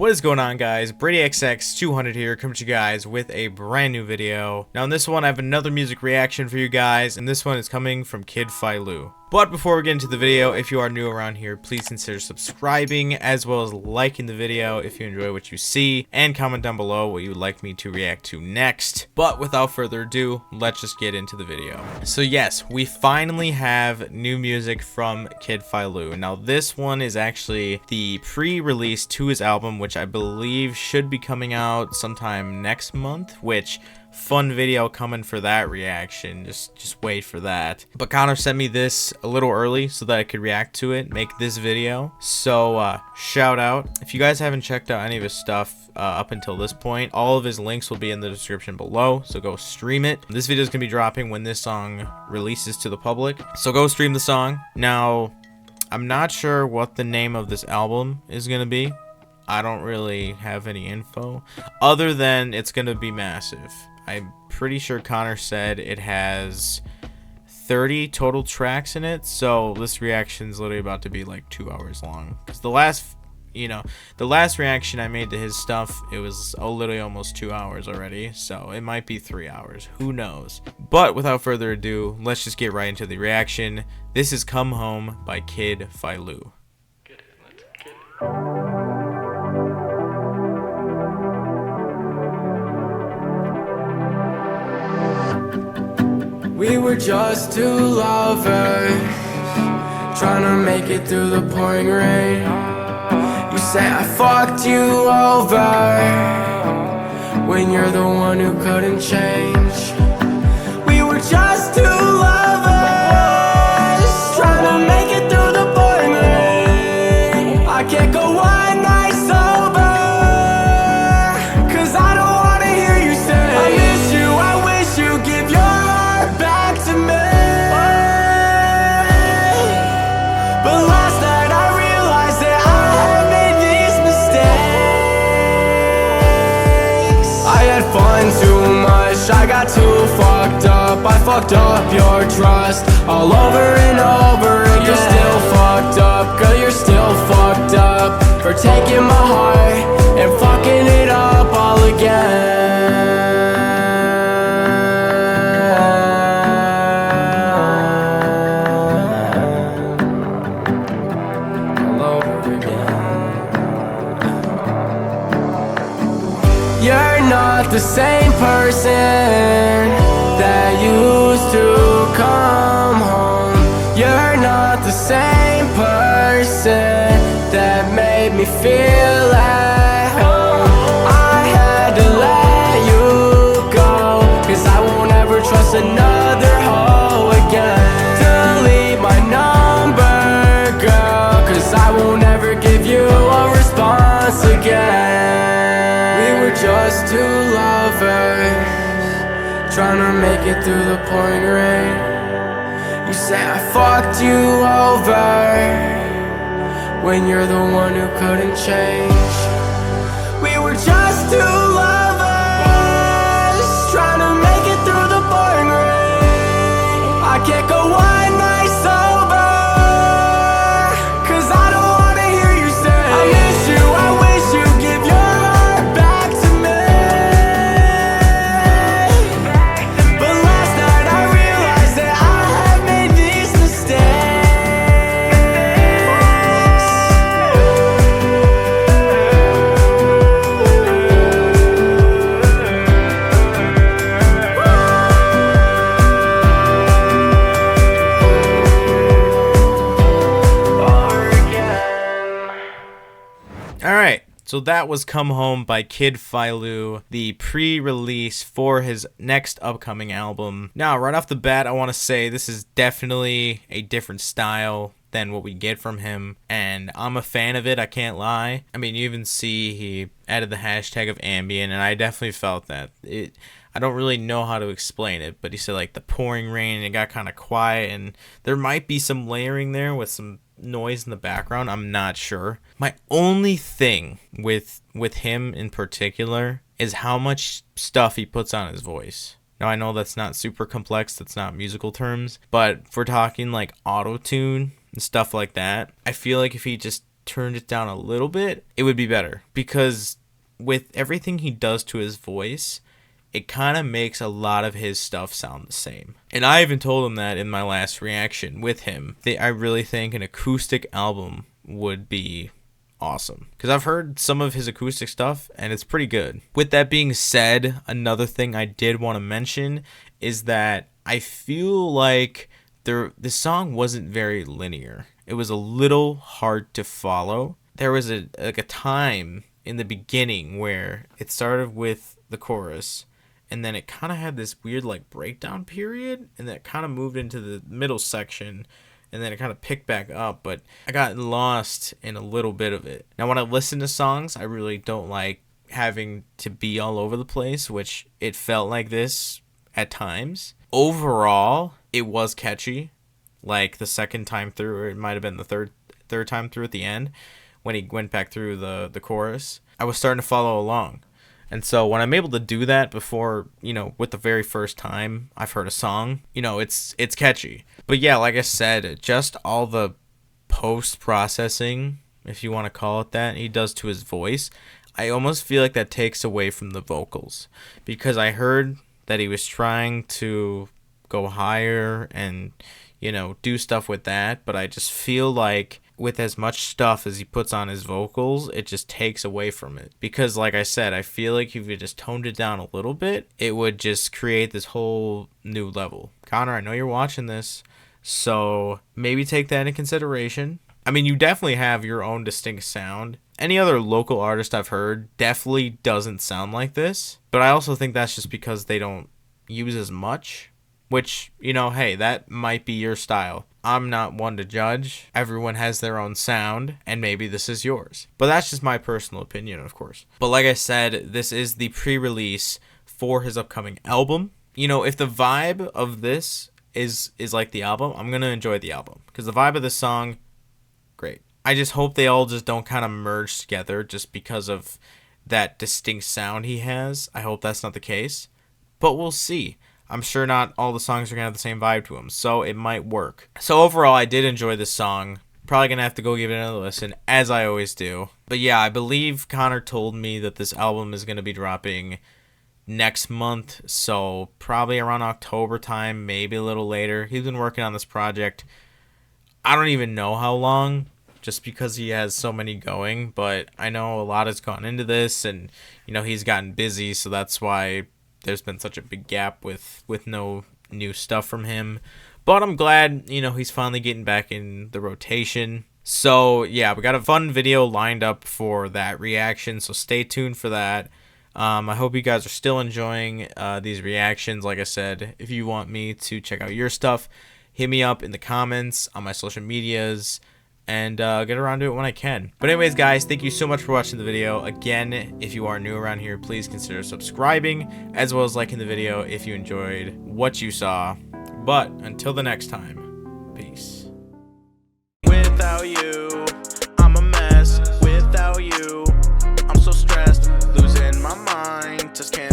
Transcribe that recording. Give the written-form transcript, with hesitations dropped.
What is going on, guys? BradyXX200 here, coming to you guys with a brand new video. Now in this one I have another music reaction for you guys, and this one is coming from Kid Fylu. But before we get into the video, if you are new around here, please consider subscribing as well as liking the video if you enjoy what you see, and comment down below what you would like me to react to next. But without further ado, let's just get into the video. So yes, we finally have new music from Kid Fylu. Now this one is actually the pre-release to his album, which I believe should be coming out sometime next month, which fun video coming for that reaction. Just wait for that. But Connor sent me this a little early so that I could react to it, make this video. So shout out. If you guys haven't checked out any of his stuff up until this point, all of his links will be in the description below, so go stream it. This video is gonna be dropping when this song releases to the public, so go stream the song. Now I'm not sure what the name of this album is gonna be. I don't really have any info other than it's gonna be massive. I'm pretty sure Connor said it has 30 total tracks in it, so this reaction is literally about to be like 2 hours long. Because the last reaction I made to his stuff, it was literally almost 2 hours already, so it might be 3 hours. Who knows? But without further ado, let's just get right into the reaction. This is "Come Home" by Kid Fylu. We were just two lovers, trying to make it through the pouring rain. You say I fucked you over, when you're the one who couldn't change. We were just two lovers, trying to make it through the pouring rain. I can't go one night sober, cause I don't wanna hear you say I miss you, I wish you'd give your back to me. But last night I realized that I had made these mistakes. I had fun too much, I got too fucked up. I fucked up your trust all over and over again. You're still fucked up, girl, you're still fucked up for taking my heart and fucking it up all again. You're not the same person that used to come home. You're not the same person that made me feel at home. I had to let you go, cause I won't ever trust another hoe again. Delete my number, girl, cause I won't ever give you a response again. Just two lovers, trying to make it through the pouring rain. You say I fucked you over, when you're the one who couldn't change. We were just two lovers, trying to make it through the pouring rain. I can't go one night sober, cause I don't wanna hear you say I miss you, I wish you'd give your back to me. But last night I realized that I had made these Alright, so that was "Come Home" by Kid Fylu, the pre-release for his next upcoming album. Now, right off the bat, I want to say this is definitely a different style than what we get from him, and I'm a fan of it, I can't lie. I mean, you even see he added the hashtag of ambient, and I definitely felt that. I don't really know how to explain it, but he said like the pouring rain, and it got kind of quiet, and there might be some layering there with some noise in the background. I'm not sure. My only thing with him in particular is how much stuff he puts on his voice. Now I know that's not super complex, that's not musical terms, but if we're talking like auto-tune and stuff like that, I feel like if he just turned it down a little bit, it would be better. Because with everything he does to his voice, it kind of makes a lot of his stuff sound the same. And I even told him that in my last reaction with him. I really think an acoustic album would be awesome. Because I've heard some of his acoustic stuff, and it's pretty good. With that being said, another thing I did want to mention is that I feel like the song wasn't very linear. It was a little hard to follow. There was a time in the beginning where it started with the chorus, and then it kind of had this weird like breakdown period, and then it kind of moved into the middle section, and then it kind of picked back up, but I got lost in a little bit of it. Now when I listen to songs, I really don't like having to be all over the place, which it felt like this at times. Overall, it was catchy. Like the second time through, or it might have been the third time through at the end, when he went back through the chorus, I was starting to follow along. And so when I'm able to do that before, with the very first time I've heard a song, it's catchy. But yeah, like I said, just all the post-processing, if you want to call it that, he does to his voice, I almost feel like that takes away from the vocals. Because I heard that he was trying to go higher and, do stuff with that, but I just feel like with as much stuff as he puts on his vocals, it just takes away from it. Because like I said, I feel like if you just toned it down a little bit, it would just create this whole new level. Connor, I know you're watching this, so maybe take that into consideration. I mean, you definitely have your own distinct sound. Any other local artist I've heard definitely doesn't sound like this, but I also think that's just because they don't use as much, which, hey, that might be your style. I'm not one to judge. Everyone has their own sound, and maybe this is yours. But that's just my personal opinion, of course. But like I said, this is the pre-release for his upcoming album. If the vibe of this is like the album, I'm going to enjoy the album. Because the vibe of this song, great. I just hope they all just don't kind of merge together just because of that distinct sound he has. I hope that's not the case. But we'll see. I'm sure not all the songs are going to have the same vibe to them, so it might work. So overall, I did enjoy this song. Probably going to have to go give it another listen, as I always do. But yeah, I believe Connor told me that this album is going to be dropping next month, so probably around October time, maybe a little later. He's been working on this project. I don't even know how long, just because he has so many going, but I know a lot has gone into this, and, he's gotten busy, so that's why there's been such a big gap with no new stuff from him. But I'm glad, he's finally getting back in the rotation. So, yeah, we got a fun video lined up for that reaction, so stay tuned for that. I hope you guys are still enjoying these reactions. Like I said, if you want me to check out your stuff, hit me up in the comments on my social medias, and get around to it when I can. But anyways, guys, thank you so much for watching the video. Again, if you are new around here, please consider subscribing, as well as liking the video if you enjoyed what you saw. But until the next time, peace. Without you, I'm a mess. Without you, I'm so stressed, losing my mind, just can't